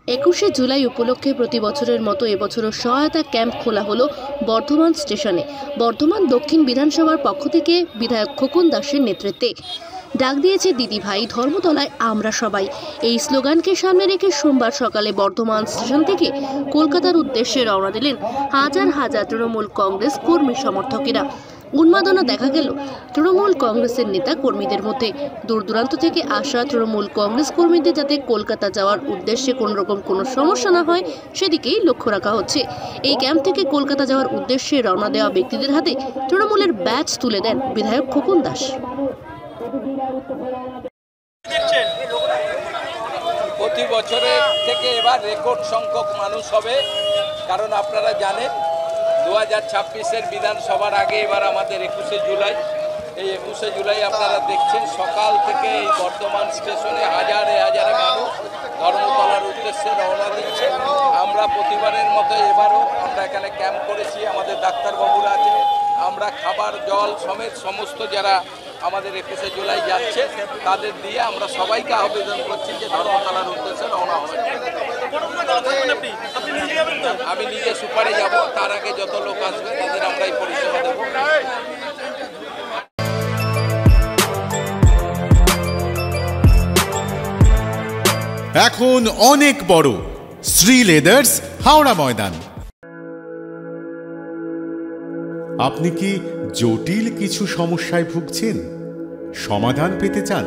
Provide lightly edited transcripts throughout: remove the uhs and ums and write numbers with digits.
21শে জুলাই উপলক্ষে প্রতি বছরের মতো এবছরও সহায়তা ক্যাম্প খোলা হলো বর্ধমান স্টেশনে। বর্ধমান দক্ষিণ বিধানসভার পক্ষ থেকে বিধায়ক খোকন দাসের নেতৃত্বে ডাক দিয়েছে দিদি ভাই ধর্মতলায় আমরা সবাই। এই স্লোগানকে সামনে রেখে সোমবার সকালে বর্ধমান স্টেশন থেকে কলকাতার উদ্দেশ্যে রওনা দিলেন হাজার হাজার তৃণমূল কংগ্রেস কর্মী সমর্থকেরা। উন্মাদনা দেখা গেল তৃণমূল কংগ্রেসের নেতা কর্মীদের মধ্যে। দূর দূরান্ত থেকে আসা তৃণমূল কংগ্রেস কর্মীদের যাতে কলকাতা যাওয়ার উদ্দেশ্যে কোনো রকম কোনো সমস্যা না হয় সেদিকেই লক্ষ্য রাখা হচ্ছে। এই ক্যাম্প থেকে কলকাতা যাওয়ার উদ্দেশ্যে রওনা দেওয়া ব্যক্তিদের হাতে তৃণমূলের ব্যাচ তুলে দেন বিধায়ক খোকন দাস। প্রতি বছরের থেকে এবার রেকর্ড সংখ্যক মানুষ হবে, কারণ আপনারা জানেন 2026-এর বিধানসভার আগে এবার আমাদের 21শে জুলাই। এই 21শে জুলাই আপনারা দেখছেন সকাল থেকে এই বর্ধমান স্টেশনে হাজারে হাজারে মানুষ ধর্মতলার উদ্দেশ্যে রওনা দিচ্ছে। আমরা প্রতিবারের মতো এবারও আমরা এখানে ক্যাম্প করেছি, আমাদের ডাক্তারবাবুরা আছে, আমরা খাবার জল সমেত সমস্ত যারা আমাদের 21শে জুলাই যাচ্ছে তাদের দিয়ে আমরা সবাইকে আবেদন করছি যে ধর্মতলার উদ্দেশ্যে রওনা হবে। আমি নিজে সুপারে যাব, তার আগে যত লোক আসবে তাদের আমরা এই পরিষেবা দেব। এখন অনেক বড় শ্রী লেদার্স হাওড়া ময়দান। আপনি কি জটিল কিছু সমস্যায় ভুগছেন, সমাধান পেতে চান?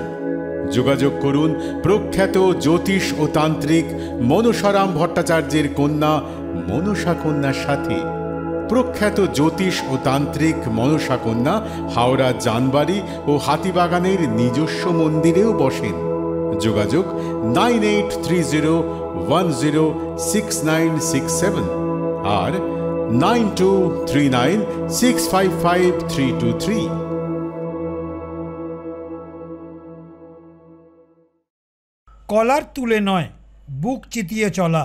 যোগাযোগ করুন প্রখ্যাত জ্যোতিষ ও তান্ত্রিক মনসারাম ভট্টাচার্যের কন্যা মনসা কন্যার সাথে। প্রখ্যাত জ্যোতিষ ও তান্ত্রিক মনসা কন্যা হাওড়া জানবাড়ি ও হাতিবাগানের নিজস্ব মন্দিরেও বসেন। যোগাযোগ 9830106967 আর 9239655323। কলার তুলে নয়, বুক চিতিয়ে চলা।